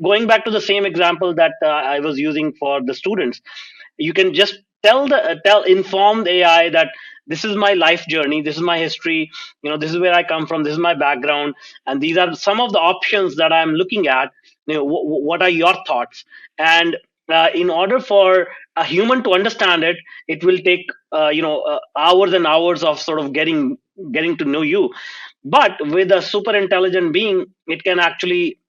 going back to the same example that I was using for the students, you can just inform the AI that this is my life journey, this is my history, this is where I come from, this is my background, and these are some of the options that I'm looking at. What are your thoughts? And in order for a human to understand it, it will take hours and hours of sort of getting to know you. But with a super intelligent being, it can actually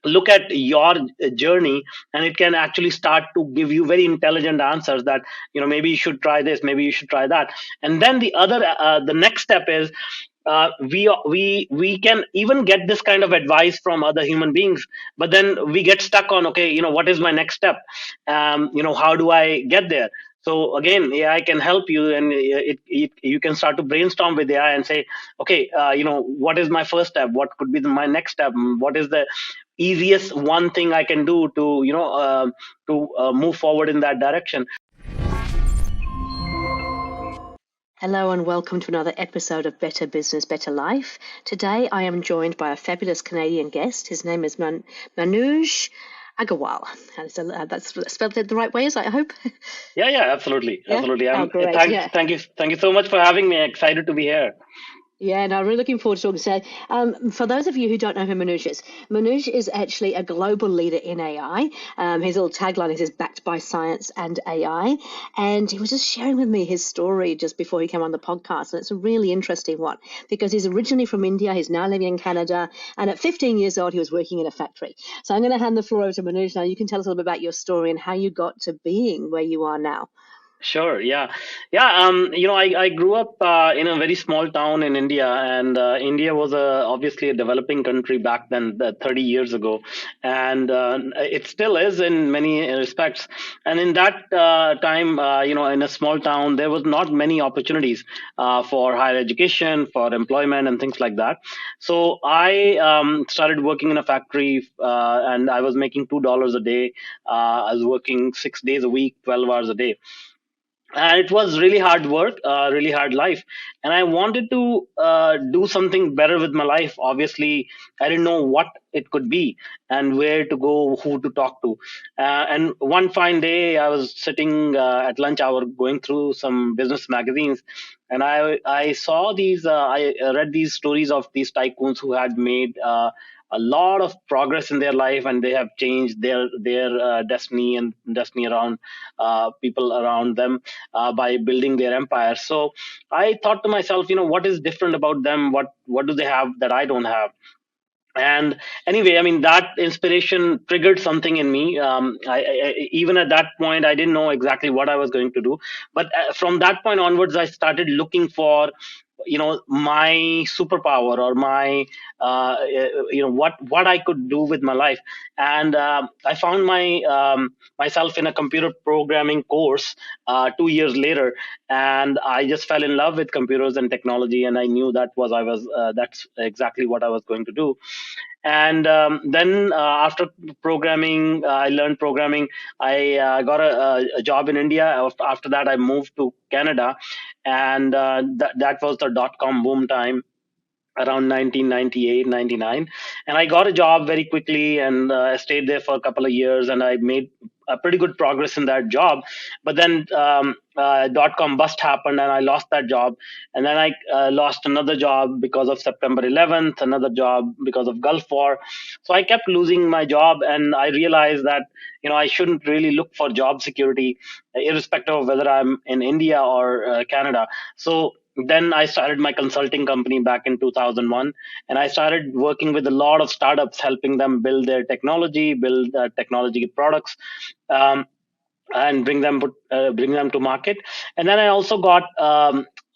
look at your journey, and it can actually start to give you very intelligent answers that, maybe you should try this, maybe you should try that. And then the next step is, we can even get this kind of advice from other human beings, but then we get stuck on, okay, what is my next step? How do I get there? So again, AI can help you, and you can start to brainstorm with AI and say, okay, what is my first step? What could be my next step? What is the easiest one thing I can do to move forward in that direction? Hello and welcome to another episode of Better Business, Better Life. Today I am joined by a fabulous Canadian guest. His name is Manuj Aggarwal. That's spelled it the right way, is I hope? Yeah, absolutely. Yeah? Absolutely. Oh, great. Thank Yeah. thank you so much for having me. Excited to be here. Yeah, no, I'm really looking forward to talking today. For those of you who don't know who Manuj is actually a global leader in AI. His little tagline is backed by science and AI. And he was just sharing with me his story just before he came on the podcast. And it's a really interesting one because he's originally from India. He's now living in Canada. And at 15 years old, he was working in a factory. So I'm going to hand the floor over to Manuj now. You can tell us a little bit about your story and how you got to being where you are now. Sure. Yeah. Yeah. I grew up in a very small town in India, and India was obviously a developing country back then, 30 years ago, and it still is in many respects. And in that time, in a small town, there was not many opportunities for higher education, for employment, and things like that. So I started working in a factory, and I was making $2 a day. I was working 6 days a week, 12 hours a day, and it was really hard work, really hard life, and I wanted to do something better with my life. Obviously, I didn't know what it could be and where to go, who to talk to. And one fine day, I was sitting at lunch hour going through some business magazines, and I saw I read these stories of these tycoons who had made a lot of progress in their life, and they have changed their destiny and destiny around people around them by building their empire. So I thought to myself, what is different about them? What do they have that I don't have? And anyway, I mean, that inspiration triggered something in me. Even at that point, I didn't know exactly what I was going to do, but from that point onwards, I started looking for my superpower, or my what I could do with my life. And I found myself in a computer programming course 2 years later, and I just fell in love with computers and technology, and I knew that's exactly what I was going to do. And then after programming, I learned programming. I got a job in India. After that, I moved to Canada, and that was the dot-com boom time around 1998, 99. And I got a job very quickly, and I stayed there for a couple of years, and I made a pretty good progress in that job. But then dot-com bust happened, and I lost that job. And then I lost another job because of September 11th, another job because of Gulf War. So I kept losing my job, and I realized that I shouldn't really look for job security, irrespective of whether I'm in India or Canada. So then I started my consulting company back in 2001, and I started working with a lot of startups, helping them build their technology, build technology products, um, and bring them to market. And then I also got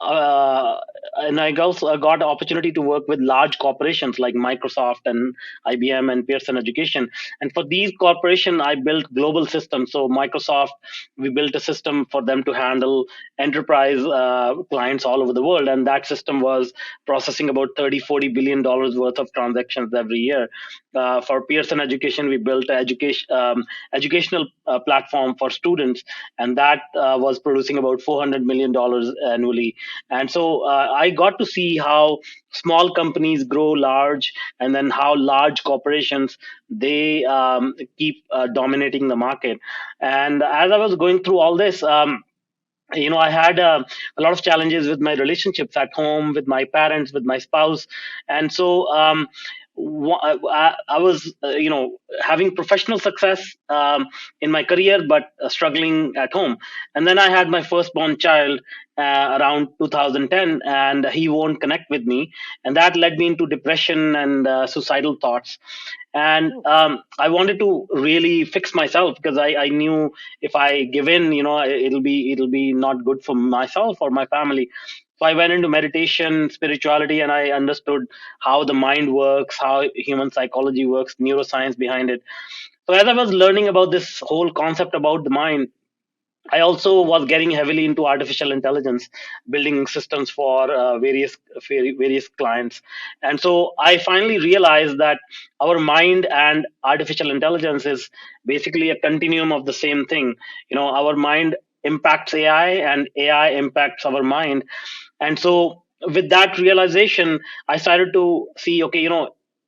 uh, and I also got the opportunity to work with large corporations like Microsoft and IBM and Pearson Education. And for these corporations, I built global systems. So Microsoft, we built a system for them to handle enterprise clients all over the world, and that system was processing about 30-40 billion dollars worth of transactions every year. For Pearson Education, we built an educational platform for students, and that was producing about $400 million annually. And so I got to see how small companies grow large, and then how large corporations, they keep dominating the market. And as I was going through all this, I had a lot of challenges with my relationships at home, with my parents, with my spouse. And so I was having professional success in my career, but struggling at home. And then I had my firstborn child around 2010, and he won't connect with me, and that led me into depression and suicidal thoughts. And Oh. I wanted to really fix myself, because I knew if I give in, it'll be not good for myself or my family. So I went into meditation, spirituality, and I understood how the mind works, how human psychology works, neuroscience behind it. So as I was learning about this whole concept about the mind, I also was getting heavily into artificial intelligence, building systems for various clients. And so I finally realized that our mind and artificial intelligence is basically a continuum of the same thing. Our mind impacts AI, and AI impacts our mind. And so with that realization, I started to see, okay,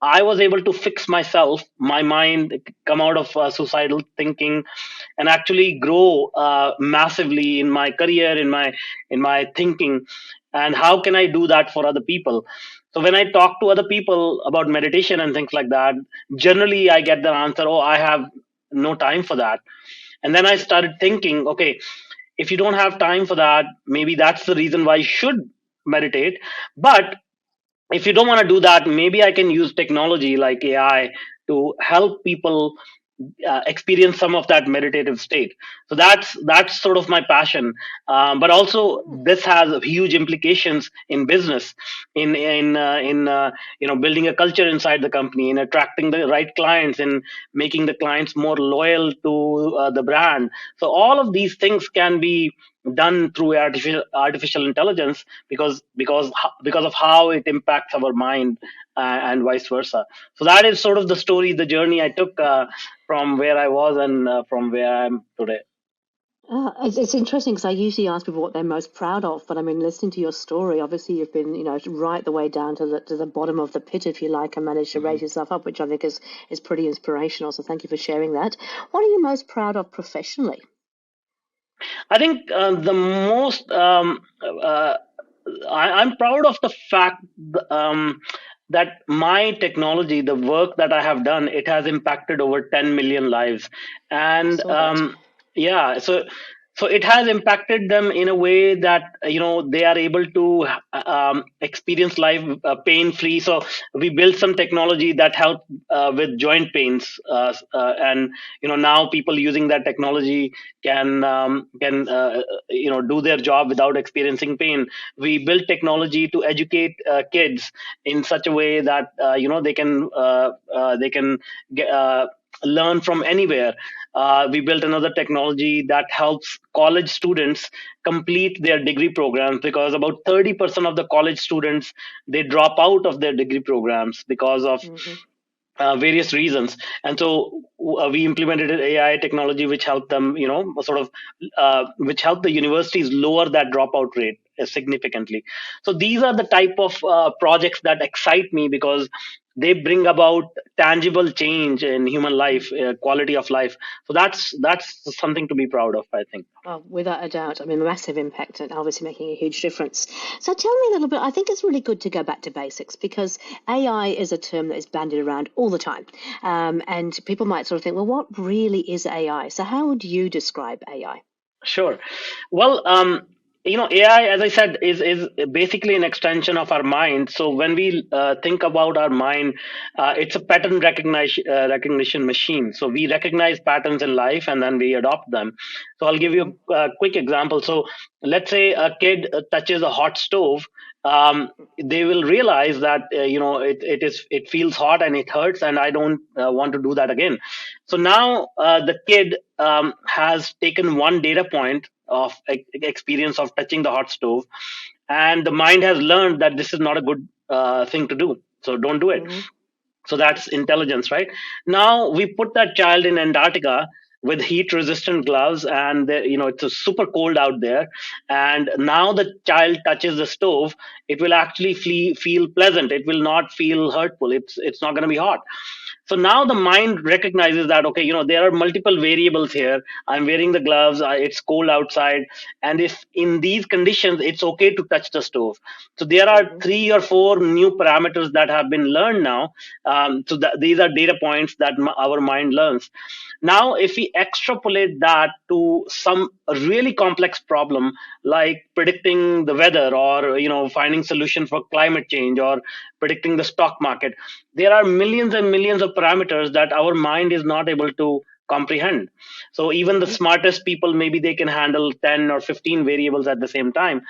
I was able to fix myself, my mind, come out of suicidal thinking, and actually grow massively in my career, in my thinking. And how can I do that for other people? So when I talk to other people about meditation and things like that, generally I get the answer, oh, I have no time for that. And then I started thinking, okay, if you don't have time for that, maybe that's the reason why you should meditate. But if you don't want to do that, maybe I can use technology like AI to help people experience some of that meditative state. So that's sort of my passion. But also Oh. this has huge implications in business, in building a culture inside the company, in attracting the right clients, in making the clients more loyal to the brand. So all of these things can be done through artificial intelligence, because of how it impacts our mind, and vice versa. So that is sort of the story, the journey I took from where I was, and from where I am today. It's interesting because I usually ask people what they're most proud of, but I mean, listening to your story, obviously you've been, right the way down to the bottom of the pit, if you like, and managed to Mhm. raise yourself up, which I think is pretty inspirational. So thank you for sharing that. What are you most proud of professionally? I think the most I'm proud of the fact that my technology, the work that I have done, it has impacted over 10 million lives. I And saw that. yeah, so it has impacted them in a way that they are able to experience life pain free. So we built some technology that helped with joint pains, and now people using that technology can do their job without experiencing pain. We built technology to educate kids in such a way that they can get, learn from anywhere. We built another technology that helps college students complete their degree programs, because about 30% of the college students, they drop out of their degree programs because of Hmm. various reasons. And so we implemented an AI technology which helped them, sort of, which helped the universities lower that dropout rate significantly. So these are the type of projects that excite me, because they bring about tangible change in human life, quality of life. So that's something to be proud of, I think. Oh, without a doubt. I mean, massive impact and obviously making a huge difference. So tell me a little bit. I think it's really good to go back to basics because AI is a term that is bandied around all the time. And people might sort of think, well, what really is AI? So how would you describe AI? Sure. Well, AI, as I said, is basically an extension of our mind. So when we think about our mind, it's a pattern recognition machine. So we recognize patterns in life, and then we adopt them. So I'll give Hmm. you a quick example. So let's say a kid touches a hot stove. They will realize that it feels hot and it hurts, and I don't want to do that again. So now the kid has taken one data point of experience of touching the hot stove, and the mind has learned that this is not a good thing to do, so don't do it. Hmm. So that's intelligence, right? Now we put that child in Antarctica. with heat resistant gloves, and it's a super cold out there, and now the child touches the stove, it will actually feel pleasant, it will not feel hurtful, it's not going to be hot. So now the mind recognizes that, okay, there are multiple variables here. I'm wearing the gloves, it's cold outside, and if in these conditions it's okay to touch the stove. So there are Mm-hmm. 3 or 4 new parameters that have been learned now. These are data points that our mind learns. Now if we extrapolate that to some really complex problem, like predicting the weather, or finding solution for climate change, or predicting the stock market, there are millions and millions of parameters that our mind is not able to comprehend. So even the Mm-hmm. smartest people, maybe they can handle 10 or 15 variables at the same time.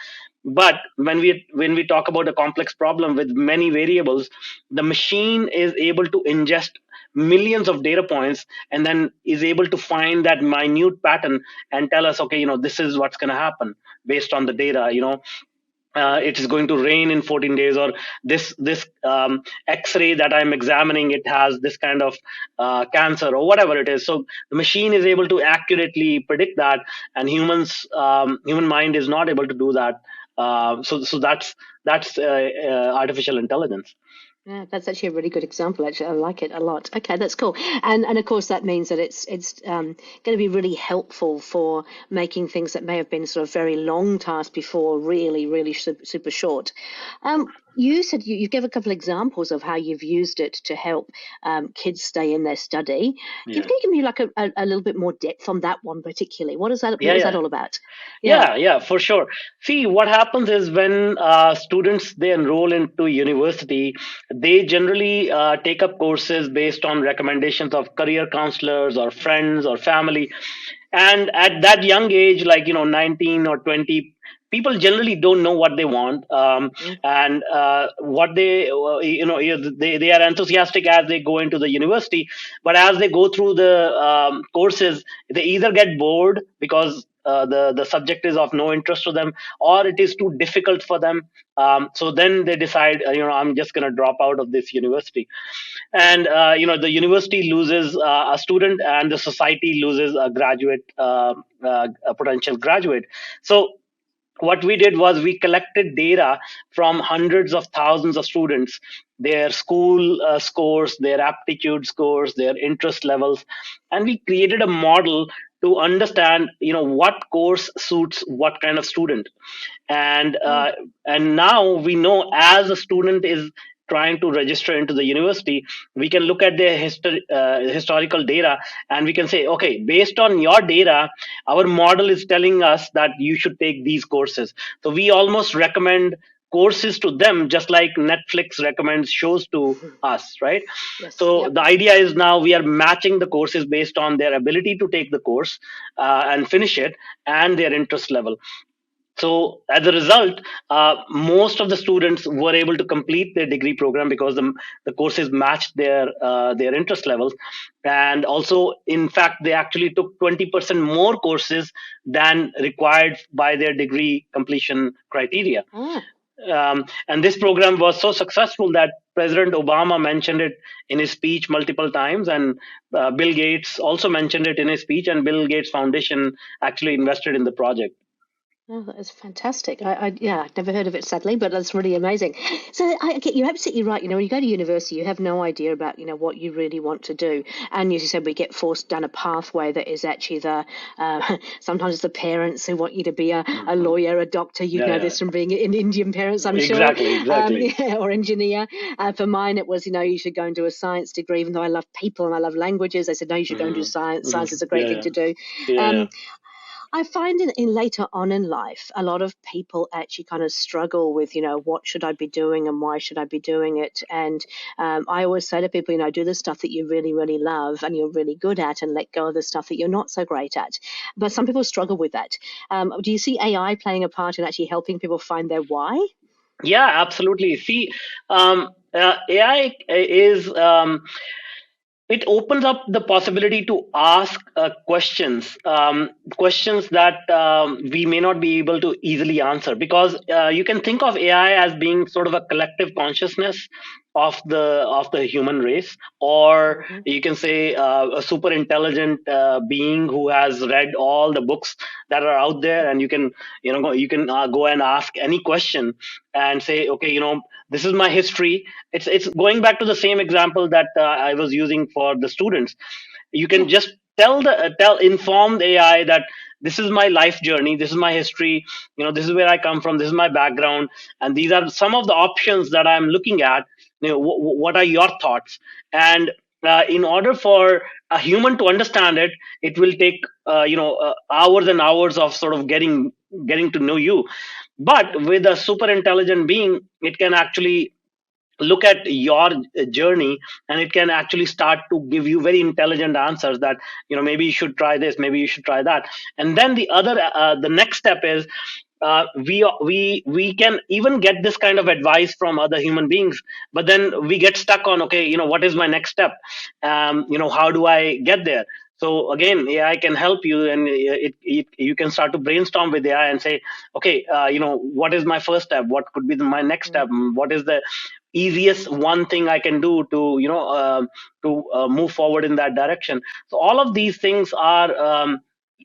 But when we talk about a complex problem with many variables, the machine is able to ingest millions of data points, and then is able to find that minute pattern and tell us, okay, this is what's going to happen based on the data. It is going to rain in 14 days, or this x-ray that I'm examining, it has this kind of cancer, or whatever it is. So the machine is able to accurately predict that, and human mind is not able to do that. So that's artificial intelligence. Yeah, that's actually a really good example. Actually, I like it a lot. Okay, that's cool. And of course that means that it's going to be really helpful for making things that may have been sort of very long tasks before really super short. You said you gave a couple examples of how you've used it to help kids stay in their study. Can Yeah. you give me like a little bit more depth on that one particularly? What is that? What Yeah, was that yeah. all about? Yeah. Yeah, for sure. See, what happens is when students they enroll into university, they generally take up courses based on recommendations of career counselors or friends or family. And at that young age, like 19 or 20, people generally don't know what they want, Mm, and what they are enthusiastic as they go into the university. But as they go through the courses, they either get bored because the subject is of no interest to them, or it is too difficult for them. So then they decide, I'm just going to drop out of this university. And the university loses a student, and the society loses a graduate, a potential graduate. So what we did was we collected data from hundreds of thousands of students, their school scores, their aptitude scores, their interest levels, and we created a model to understand what course suits what kind of student. and mm, uh, and now we know, as a student is trying to register into the university, we can look at their historical data, and we can say, okay, based on your data, our model is telling us that you should take these courses. So we almost recommend courses to them, just like Netflix recommends shows to mm. us, right? Yes. So Yep. the idea is, now we are matching the courses based on their ability to take the course and finish it, and their interest level. So as a result, most of the students were able to complete their degree program because the courses matched their interest levels. And also, in fact, they actually took 20% more courses than required by their degree completion criteria. Ah. And this program was so successful that President Obama mentioned it in his speech multiple times, and Bill Gates also mentioned it in his speech, and Bill Gates Foundation actually invested in the project. Oh, that is fantastic. Yeah, I'd never heard of it, sadly, but that's really amazing. So I get you're absolutely right. When you go to university, you have no idea about, what you really want to do. And as you said, we get forced down a pathway that is actually sometimes it's the parents who want you to be a Mhm. lawyer, a doctor. You Yeah, know yeah. this from being in Indian parents, I'm sure. Exactly, exactly. Yeah, or engineer. For mine, it was, you should go and do a science degree, even though I love people and I love languages. They said, no, you should go and do Hmm. science. Hmm. Science is a great Yeah, thing yeah, to do. yeah, yeah. Um, I find in later on in life, a lot of people actually kind of struggle with, what should I be doing and why should I be doing it? And I always say to people, do the stuff that you really love and you're really good at, and let go of the stuff that you're not so great at. But some people struggle with that. Do you see AI playing a part in actually helping people find their why? Yeah, absolutely. See, AI is it opens up the possibility to ask questions that we may not be able to easily answer, because you can think of AI as being sort of a collective consciousness. of the human race, or Hmm. you can say a super intelligent being who has read all the books that are out there, and you can go and ask any question and say, okay, this is my history. It's going back to the same example that I was using for the students. You Yeah. can just tell inform the AI that this is my life journey, this is my history, this is where I come from, this is my background, and these are some of the options that I'm looking at. What are your thoughts? And in order for a human to understand it, it will take hours and hours of sort of getting to know you. But with a super intelligent being, it can actually look at your journey, and it can actually start to give you very intelligent answers that, maybe you should try this, maybe you should try that. And then the next step is, we can even get this kind of advice from other human beings, but then we get stuck on, okay, what is my next step? How do I get there? So again, AI can help you, and you can start to brainstorm with AI and say, okay, what is my first step? What could be my next step? Hmm. What is the easiest one thing I can do to move forward in that direction? So all of these things are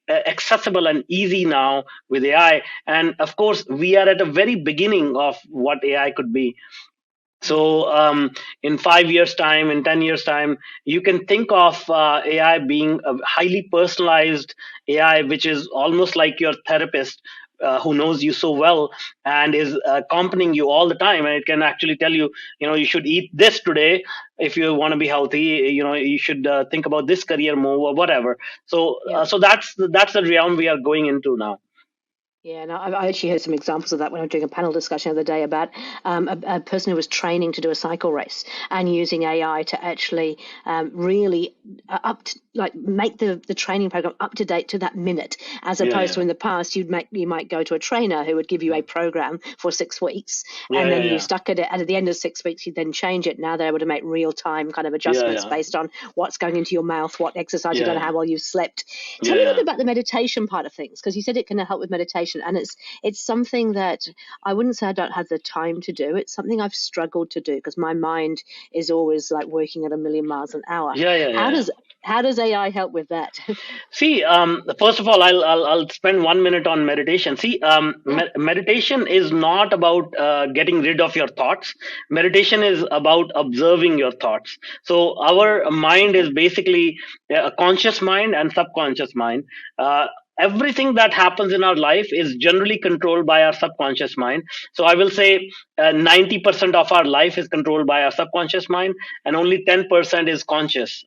accessible and easy now with AI. And of course, we are at a very beginning of what AI could be. Hmm. So in 5 years time, in 10 years time, you can think of AI being a highly personalized AI, which is almost like your therapist, who knows you so well and is accompanying you all the time, and it can actually tell you, you should eat this today if you want to be healthy, you should think about this career move or whatever. So Yeah. that's the realm we are going into now. Yeah, no, I actually heard some examples of that when I was doing a panel discussion the other day about a person who was training to do a cycle race and using AI to actually really like make the training program up to date to that minute, as Yeah, opposed to yeah, in the past you might go to a trainer who would give you a program for 6 weeks, yeah, and yeah, then you yeah, stuck at it, and at the end of 6 weeks you then change it. Now they're able to make real time kind of yeah, adjustments yeah, based on what's going into your mouth, what exercise you've yeah, done, yeah, how well you've slept. Tell yeah, me a little yeah. bit about the meditation part of things, because you said it can help with meditation, and it's something that I wouldn't say I don't have the time to do. It's something I've struggled to do because my mind is always like working at a million miles an hour. Yeah, yeah, How yeah, yeah. does AI help with that? See, first of all, I'll spend 1 minute on meditation. See, Yeah. meditation is not about getting rid of your thoughts. Meditation is about observing your thoughts. So our mind is Okay. basically a conscious mind and subconscious mind. Uh, Everything that happens in our life is generally controlled by our subconscious mind. So I will say 90% of our life is controlled by our subconscious mind, and only 10% is conscious.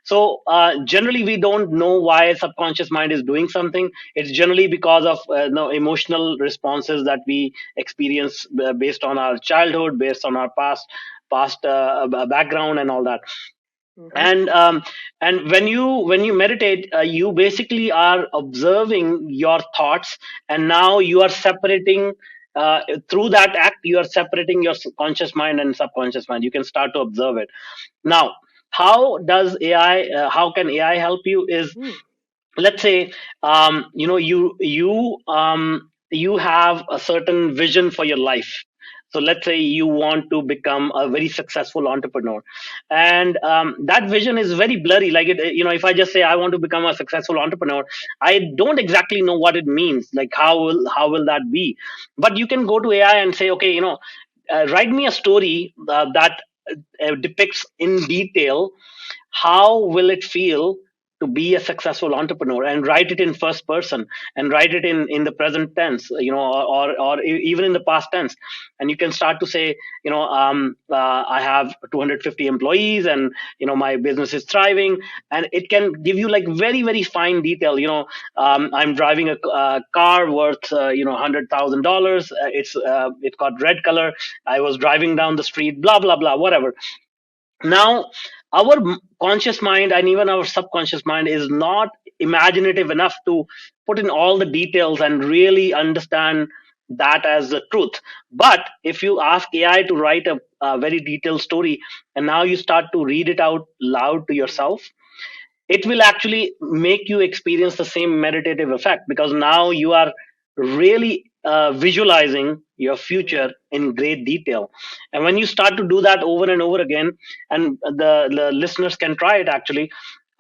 So generally, we don't know why subconscious mind is doing something. It's generally because of no emotional responses that we experience based on our childhood, based on our past background, and all that. Hmm. And when you meditate, you basically are observing your thoughts, and now you are separating. Through that act, you are separating your conscious mind and subconscious mind. You can start to observe it. Now, how can AI help you? Is, Mm. let's say, you have a certain vision for your life. So let's say you want to become a very successful entrepreneur, and that vision is very blurry. Like, if I just say I want to become a successful entrepreneur, I don't exactly know what it means. Like, how will that be? But you can go to AI and say, okay, write me a story that depicts in detail how will it feel to be a successful entrepreneur, and write it in first person, and write it in the present tense, even in the past tense. And you can start to say, I have 250 employees, and my business is thriving. And it can give you like very very fine detail. I'm driving a car worth $100,000. It's got red color. I was driving down the street, blah blah blah, whatever. Now, our conscious mind and even our subconscious mind is not imaginative enough to put in all the details and really understand that as the truth. But if you ask AI to write a very detailed story, and now you start to read it out loud to Mm. yourself, it will actually make you experience the same meditative effect, because now you are really visualizing your future in great detail. And when you start to do that over and over again, and the listeners can try it actually,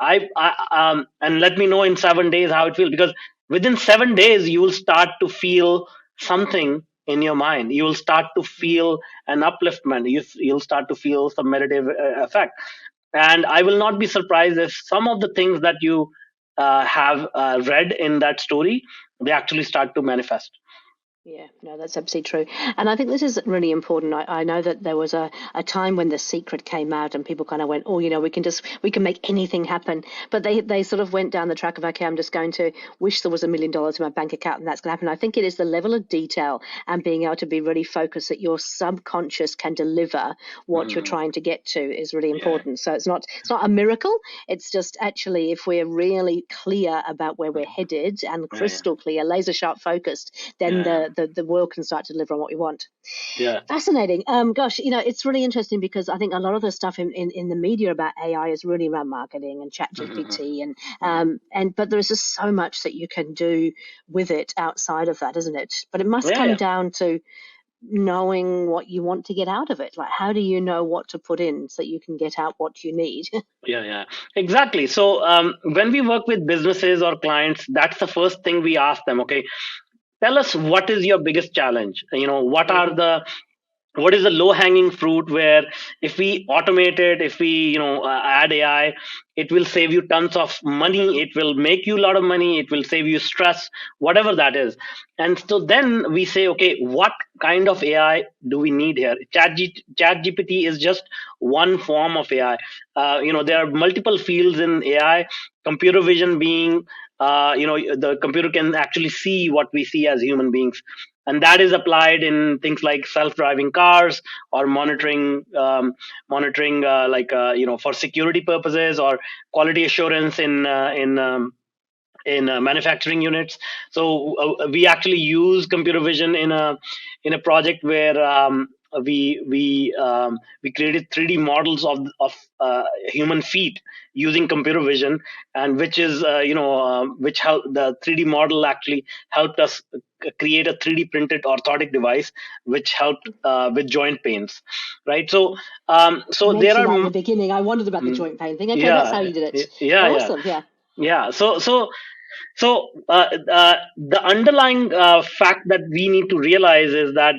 and let me know in 7 days how it feels, because within 7 days you will start to feel something in your mind. You will start to feel an upliftment. You'll start to feel some meditative effect. And I will not be surprised if some of the things that you have read in that story, they actually start to manifest. Yeah, no, that's absolutely true. And I think this is really important. I know that there was a time when The Secret came out and people kind of went, oh, we can make anything happen. But they sort of went down the track of, okay, I'm just going to wish there was $1 million in my bank account and that's going to happen. I think it is the level of detail and being able to be really focused that your subconscious can deliver what you're Mhm. trying to get to is really Yeah, important. So it's not a miracle. It's just actually if we're really clear about where we're headed and yeah, yeah, crystal clear, laser sharp focused, then yeah, the world can start to deliver on what we want. yeah. Fascinating. Gosh, it's really interesting because I think a lot of the stuff in the media about AI is really around marketing and chat Mhm. GPT Mhm. and but there's just so much that you can do with it outside of that, isn't it? But it must Yeah, come yeah, down to knowing what you want to get out of it. Like how do you know what to put in so that you can get out what you need? yeah, yeah. Exactly. So when we work with businesses or clients, that's the first thing we ask them. Okay, tell us what is your biggest challenge. hmm What is the low hanging fruit where if we automate it, if we add AI, it will save you tons of money, it will make you a lot of money, it will save you stress, whatever that is. And so then we say, okay, what kind of AI do we need here? Chat gpt is just one form of AI. There hmm are multiple fields in AI. Computer vision being, the computer can actually see what we see as human beings, and that is applied in things like self-driving cars, or monitoring for security purposes, or quality assurance in manufacturing units. So we actually use computer vision in a project where we created 3D models of human feet using computer vision, and which helped. The 3D model actually helped us create a 3D printed orthotic device, which helped with joint pains, right? So there Mentioned are that in the beginning. I wondered about the mm, joint pain thing. Okay, that's how yeah, you did it. yeah, yeah, Awesome. Yeah. yeah. The underlying fact that we need to realize is that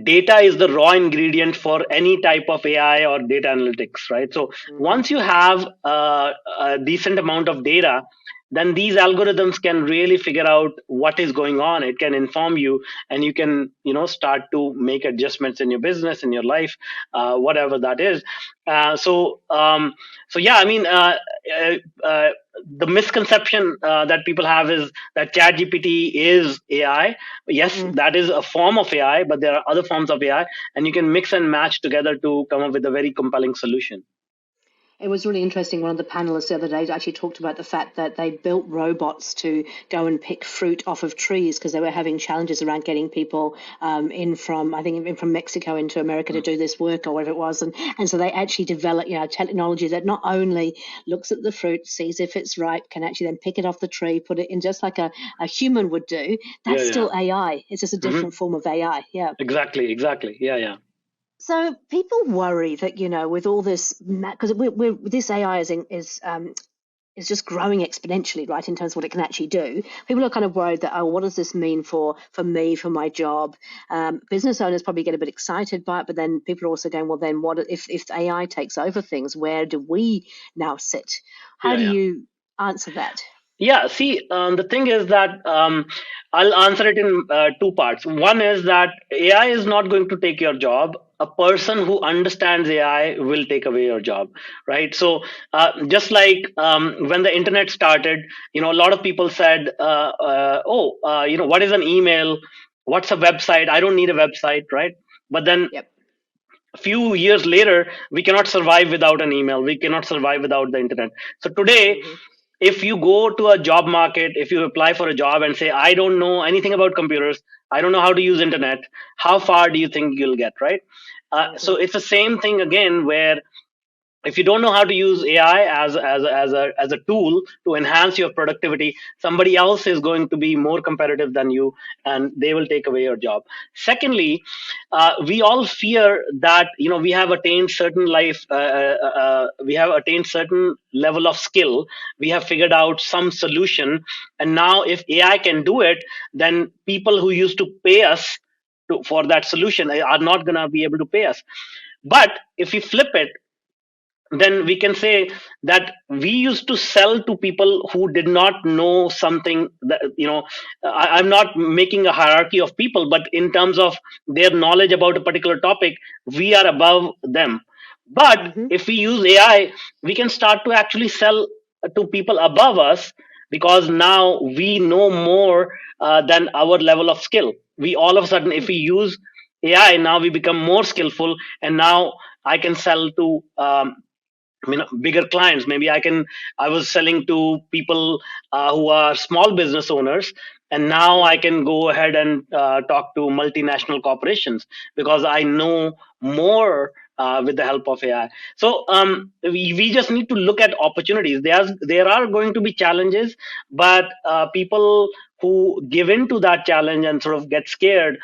data is the raw ingredient for any type of AI or data analytics, right? So hmm once you have a decent amount of data, then these algorithms can really figure out what is going on. It can inform you, and you can, start to make adjustments in your business, in your life, whatever that is. So yeah, I mean, uh, uh, the misconception that people have is that ChatGPT is AI. Yes, that is a form of AI, but there are other forms of AI, and you can mix and match together to come up with a very compelling solution. It was really interesting. One of the panelists the other day actually talked about the fact that they built robots to go and pick fruit off of trees because they were having challenges around getting people I think, in from Mexico into America to Mm. do this work or whatever it was. And so they actually developed, technology that not only looks at the fruit, sees if it's ripe, can actually then pick it off the tree, put it in just like a human would do. Yeah, That's yeah. still AI. It's just a Hmm. different form of AI. Yeah. Exactly, exactly. Yeah, yeah. So people worry that with all this because this AI is just growing exponentially, right, in terms of what it can actually do. People are kind of worried that, oh, what does this mean for me, for my job? Business owners probably get a bit excited by it, but then people are also going, well, then what if AI takes over things? Where do we now sit? How Yeah, do yeah. you answer that? Yeah, see, the thing is that I'll answer it in two parts. One is that AI is not going to take your job. A person who understands AI will take away your job, right? So, just like when the internet started, a lot of people said, what is an email? What's a website? I don't need a website, right? But then Yep. a few years later, we cannot survive without an email. We cannot survive without the internet. So today, hmm if you go to a job market, if you apply for a job and say, I don't know anything about computers, I don't know how to use internet, how far do you think you'll get, right? So hmm it's the same thing again, where If you don't know how to use AI as a tool to enhance your productivity, somebody else is going to be more competitive than you, and they will take away your job. Secondly, we all fear that we have attained certain we have attained certain level of skill. We have figured out some solution, and now if AI can do it, then people who used to pay us for that solution are not going to be able to pay us. But if we flip it, then we can say that we used to sell to people who did not know something that I'm not making a hierarchy of people, but in terms of their knowledge about a particular topic, we are above them. But Hmm. if we use AI, we can start to actually sell to people above us, because now we know more than our level of skill. We all of a sudden, if we use AI, now we become more skillful, and now I can sell to bigger clients. Maybe I was selling to people who are small business owners, and now I can go ahead and talk to multinational corporations because I know more with the help of AI. So we just need to look at opportunities. There are going to be challenges, but people who give in to that challenge and sort of get scared,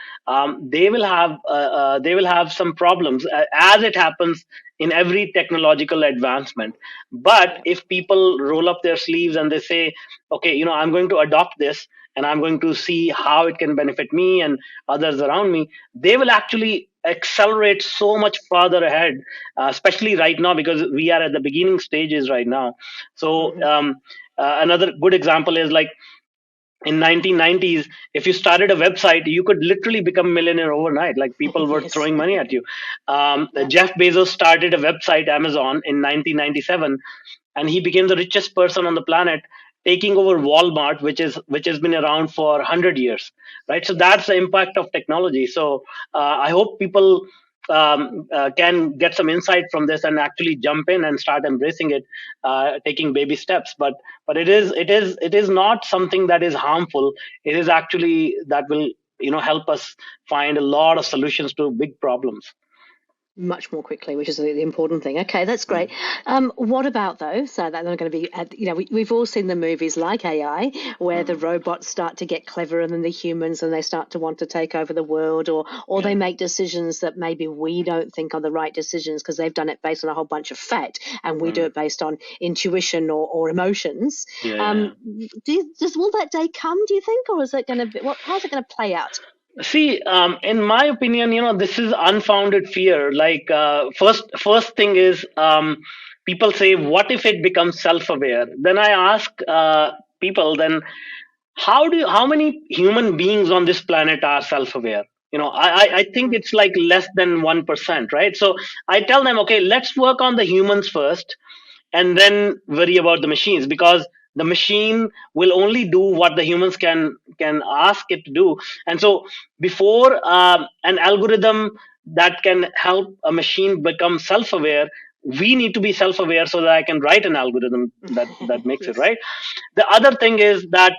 they will have some problems, as it happens in every technological advancement. But Yeah. if people roll up their sleeves and they say, okay, I'm going to adopt this, and I'm going to see how it can benefit me and others around me, they will actually accelerate so much farther ahead, especially right now, because we are at the beginning stages right now. So Hmm. another good example is like in 1990s, if you started a website, you could literally become a millionaire overnight. Like, people were Yes. throwing money at you. Yeah. Jeff Bezos started a website, Amazon, in 1997, and he became the richest person on the planet, taking over Walmart, which has been around for 100 years, right? So that's the impact of technology. So I hope people can get some insight from this and actually jump in and start embracing it, taking baby steps. But it is not something that is harmful. It is actually that will help us find a lot of solutions to big problems. Much more quickly, which is the important thing. Okay, that's great. What about though? So that they're going to be, we've all seen the movies like AI, where the Mm. robots start to get cleverer than the humans, and they start to want to take over the world, or they Yeah. make decisions that maybe we don't think are the right decisions because they've done it based on a whole bunch of fact, and we do Mm. it based on intuition or emotions. Yeah, yeah, Um, yeah. will that day come? Do you think, or is it going to be? How's it going to play out? See, in my opinion, this is unfounded fear. Like, first thing is, people say, "What if it becomes self-aware?" Then I ask people, then how many human beings on this planet are self-aware? I think Mm. it's like less than 1%, right? So I tell them, okay, let's work on the humans first, and then worry about the machines, because the machine will only do what the humans can ask it to do. And so, before an algorithm that can help a machine become self-aware, we need to be self-aware so that I can write an algorithm that makes it Yes. right. The other thing is that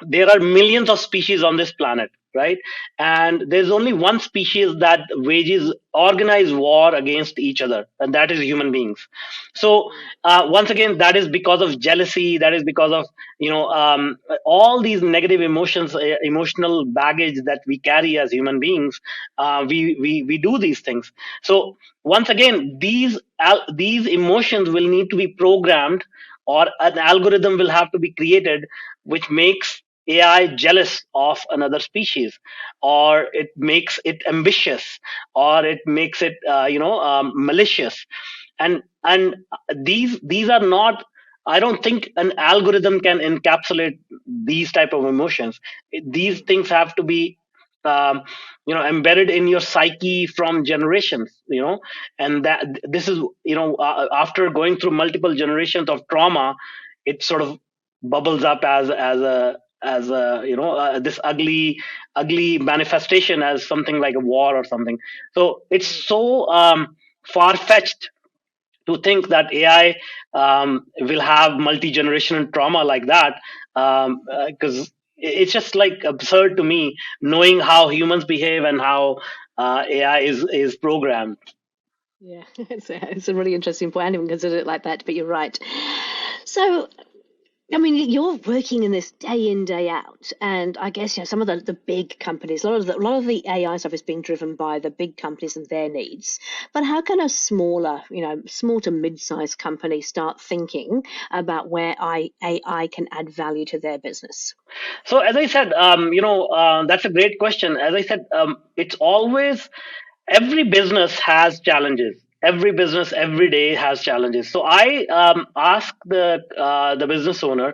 there are millions of species on this planet, right? And there's only one species that wages organized war against each other, and that is human beings. So Mm. once again, that is because of jealousy. That is because of all these negative emotions, emotional baggage that we carry as human beings. We do these things. So once again, these emotions will need to be programmed, or an algorithm will have to be created which makes AI jealous of another species, or it makes it ambitious, or it makes it malicious. And these are not. I don't think an algorithm can encapsulate these type of emotions. These Mm. things have to be embedded in your psyche from generations. And that this is after going through multiple generations of trauma, it sort of bubbles up as this ugly manifestation, as something like a war or something. So it's Mm. so far fetched to think that AI will have multi generational trauma like that, because it's just like absurd to me, knowing how humans behave and how AI is programmed. Yeah, it's a really interesting point. I hadn't even considered it like that, but you're right. So, I mean, you're working in this day in, day out, and I guess some of the big companies, a lot of the AI stuff is being driven by the big companies and their needs. But how can a smaller, small to mid-sized company start thinking about where AI can add value to their business? So as I said, that's a great question. As I said, it's always, every business has challenges. Every business every day has challenges. So I ask the business owner,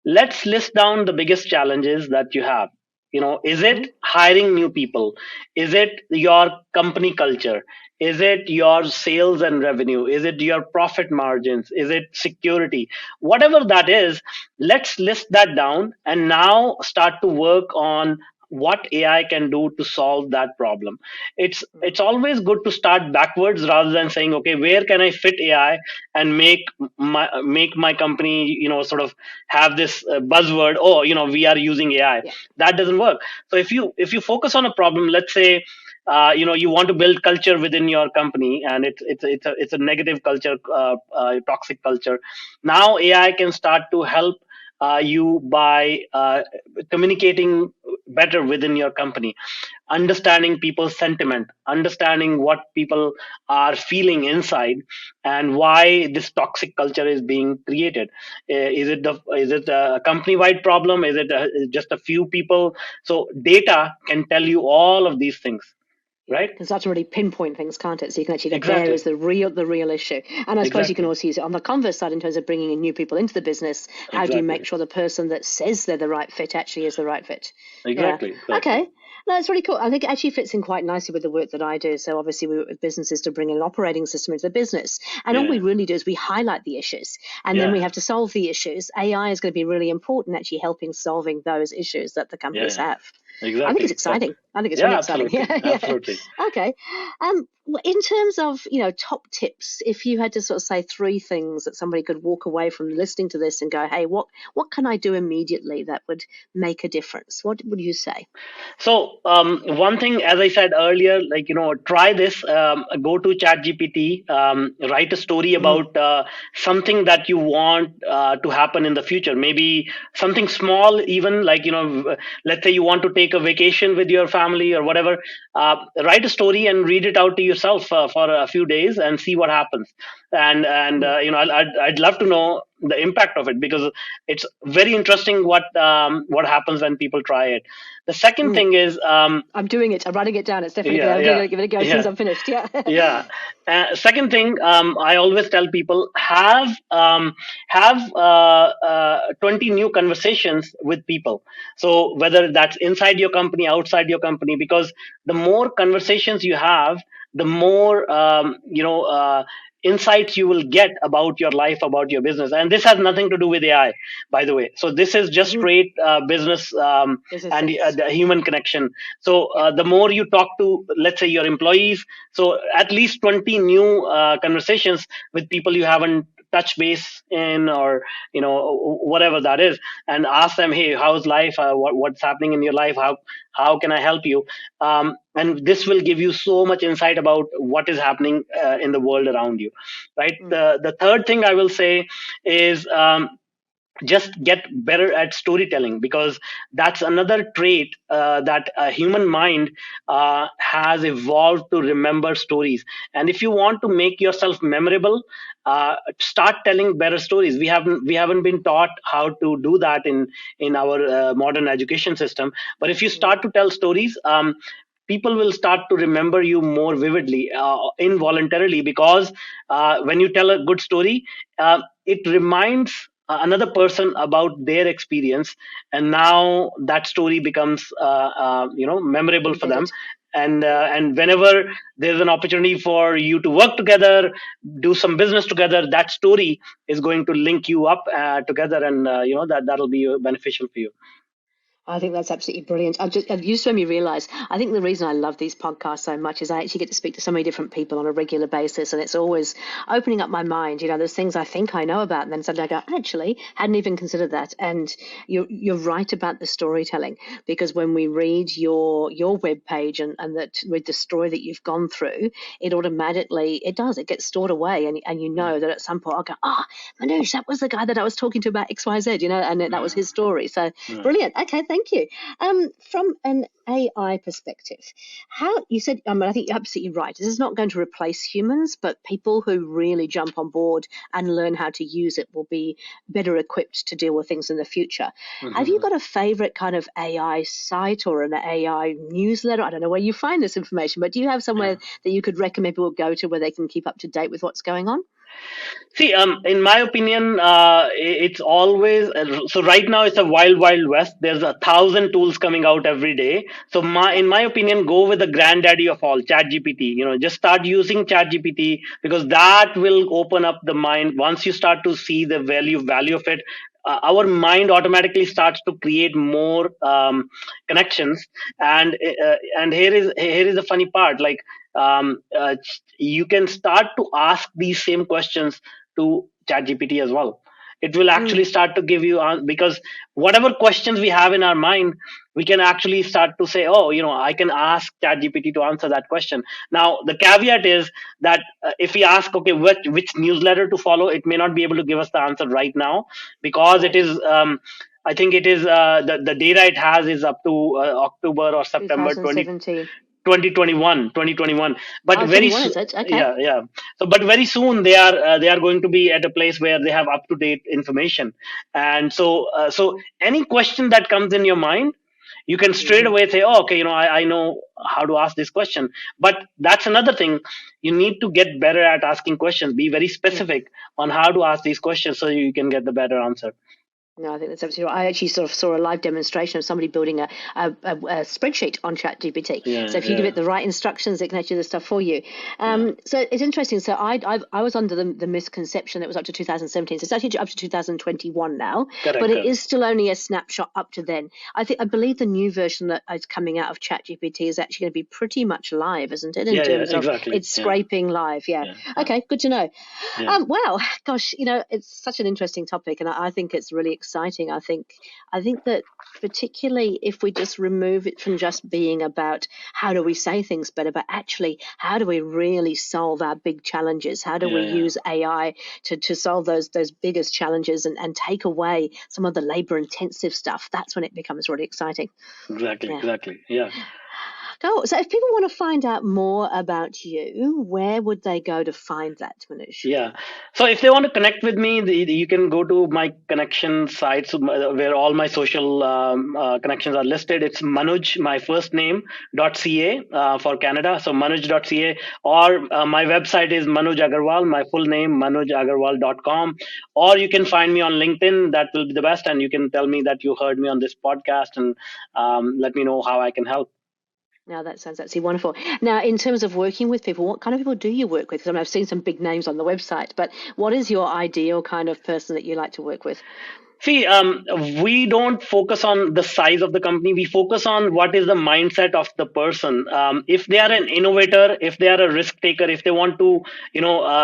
let's list down the biggest challenges that you have. Is Hmm. it hiring new people? Is it your company culture? Is it your sales and revenue? Is it your profit margins? Is it security? Whatever that is, let's list that down and now start to work on what AI can do to solve that problem. It's always good to start backwards rather than saying, okay, where can I fit AI and make my company, sort of have this buzzword, oh, we are using AI. Yeah. That doesn't work. So if you focus on a problem, let's say, you want to build culture within your company, and it's a negative culture, toxic culture. Now AI can start to help you by communicating better within your company, understanding people's sentiment, understanding what people are feeling inside, and why this toxic culture is being created. Is it a company wide problem? Is it just a few people? So data can tell you all of these things, Yeah, right? can start to really pinpoint things, can't it? So you can actually go, there Exactly. is the real issue. And I suppose you can Exactly. also use it on the converse side in terms of bringing in new people into the business. How do you make Exactly. sure the person that says they're the right fit actually is the right fit? Yeah. Exactly. Exactly. Okay. No, it's really cool. I think it actually fits in quite nicely with the work that I do. So obviously we work with businesses to bring in an operating system into the business. And all we Yeah. really do is we highlight the issues and then Yeah. we have to solve the issues. AI is going to be really important actually helping solving those issues that the companies Yeah. have. I think it's Exactly. exciting. I think it's really Yeah. exciting. Absolutely. Yeah, yeah. Absolutely. Okay. In terms of top tips, if you had to sort of say three things that somebody could walk away from listening to this and go, hey, what can I do immediately that would make a difference? What would you say? So one thing, as I said earlier, like, try this. Go to ChatGPT, write a story Mm, about something that you want to happen in the future. Maybe something small, even like, let's say you want to take a vacation with your family or whatever. Write a story and read it out to yourself for a few days and see what happens. And mm, I'd love to know the impact of it, because it's very interesting what happens when people try it. The second mm. thing is, I'm doing it. I'm writing it down. It's definitely there. yeah, I'm going yeah, to give it a go as soon as yeah, I'm finished. Yeah. yeah. Second thing, I always tell people, have 20 new conversations with people. So whether that's inside your company, outside your company, because the more conversations you have, the more insights you will get about your life, about your business. And this has nothing to do with AI, by the way. So this is just Mhm. straight business, Business and sense. the human connection. So Yeah. the more you talk to, let's say, your employees, so at least 20 new conversations with people you haven't touch base in, or whatever that is, and ask them, hey, how's life? What's happening in your life? How can I help you? And this will give you so much insight about what is happening in the world around you, right? Mm, The third thing I will say is, just get better at storytelling, because that's another trait that a human mind has evolved to remember stories. And if you want to make yourself memorable, start telling better stories. We haven't been taught how to do that in our modern education system. But if you mm, start to tell stories, people will start to remember you more vividly, involuntarily, because when you tell a good story, it reminds another person about their experience, and now that story becomes memorable for them. embedded. And whenever there's an opportunity for you to work together, do some business together, that story is going to link you up together, and that'll be beneficial for you. I think that's absolutely brilliant. You just made me realize, I think the reason I love these podcasts so much is I actually get to speak to so many different people on a regular basis, and it's always opening up my mind. There's things I think I know about, and then suddenly I go, actually, hadn't even considered that. And you're right about the storytelling, because when we read your web page and that with the story that you've gone through, it gets stored away, and that at some point I'll go, Manoj, that was the guy that I was talking to about XYZ, and that was Yeah. his story. So Right. brilliant. Okay, thank you. From an AI perspective, how you said, I think you're absolutely right. This is not going to replace humans, but people who really jump on board and learn how to use it will be better equipped to deal with things in the future. Have you Mhm. got a favorite kind of AI site or an AI newsletter? I don't know where you find this information, but do you have Yeah. somewhere that you could recommend people go to where they can keep up to date with what's going on? See, in my opinion, it's always so. Right now, it's a wild, wild west. There's 1,000 tools coming out every day. So, in my opinion, go with the granddaddy of all, ChatGPT. Just start using ChatGPT, because that will open up the mind. Once you start to see the value of it, our mind automatically starts to create more connections. And here is the funny part. Like, you can start to ask these same questions to ChatGPT as well. It will actually Mm, start to give you because whatever questions we have in our mind, we can actually start to say, oh, I can ask ChatGPT to answer that question. Now, the caveat is that if we ask, okay, which newsletter to follow, it may not be able to give us the answer right now, because it right. is. I think it is the data it has is up to October or September 2017. 2021. But Oh, very 21 is it? Okay. yeah, yeah. So but very soon they are going to be at a place where they have up to date information. And so any question that comes in your mind, you can straight Hmm. away say, oh, okay, I know how to ask this question. But that's another thing. You need to get better at asking questions. Be very Yeah. specific on how to ask these questions so you can get the better answer. No, I think that's absolutely right. I actually sort of saw a live demonstration of somebody building a spreadsheet on ChatGPT. Yeah, So if you give yeah. it the right instructions, it can actually do the stuff for you. Yeah. So it's interesting. So I was under the misconception that it was up to 2017. So it's actually up to 2021 now, but Correct, it correct. is still only a snapshot up to then. I believe the new version that is coming out of ChatGPT is actually going to be pretty much live, isn't it? In Yeah, yeah, terms of exactly. it's Yeah, scraping live. Yeah. yeah, yeah, Okay, good to know. yeah. Wow, gosh, it's such an interesting topic, and I think it's really exciting. I think that particularly if we just remove it from just being about how do we say things better, but actually how do we really solve our big challenges? How do we Yeah, yeah. use AI to solve those biggest challenges and take away some of the labor intensive stuff? That's when it becomes really exciting. Exactly, Yeah. exactly. Yeah. Cool. So if people want to find out more about you, where would they go to find that, Manish? Yeah. So if they want to connect with me, you can go to my connection sites where all my social connections are listed. It's Manuj, my first name, .ca for Canada. So Manuj.ca, or my website is Manuj Aggarwal, my full name, manujaggarwal.com. Or you can find me on LinkedIn. That will be the best. And you can tell me that you heard me on this podcast, and let me know how I can help. Now that sounds absolutely wonderful. Now, in terms of working with people, what kind of people do you work with? Because I've seen some big names on the website, but what is your ideal kind of person that you like to work with? See, we don't focus on the size of the company. We focus on what is the mindset of the person. If they are Mm, an innovator, if they are a risk taker, if they want to,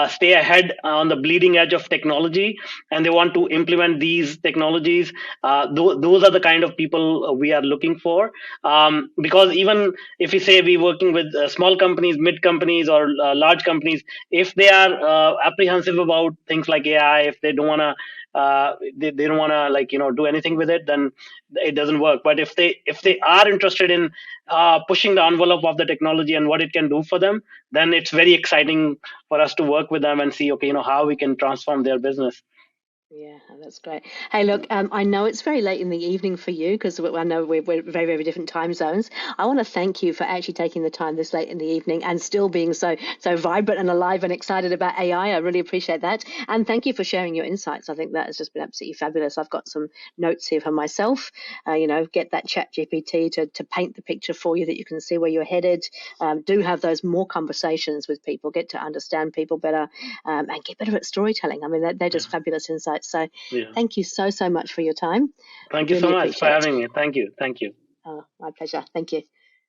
stay ahead on the bleeding edge of technology, and they want to implement these technologies, those are the kind of people we are looking for. Because even if we say we're working with small companies, mid companies, or large companies, if they are apprehensive about things like AI, if they don't want to they don't want to, like, do anything with it, then it doesn't work. But if they are interested in pushing the envelope of the technology and what it can do for them, then it's very exciting for us to work with them and see, okay, how we can transform their business. yeah, that's great. Hey, look, I know it's very late in the evening for you because I know we're very, very different time zones. I want to thank you for actually taking the time this late in the evening and still being so vibrant and alive and excited about AI. I really appreciate that, and thank you for sharing your insights. I think that has just been absolutely fabulous. I've got some notes here for myself. Get that Chat GPT to paint the picture for you that you can see where you're headed. Do have those more conversations with people, get to understand people better, and get better at storytelling. I mean, they're just fabulous insights insights. So Yeah. thank you so much for your time. Thank you so Really much for appreciate it. having me. Thank you. Oh, my pleasure. Thank you.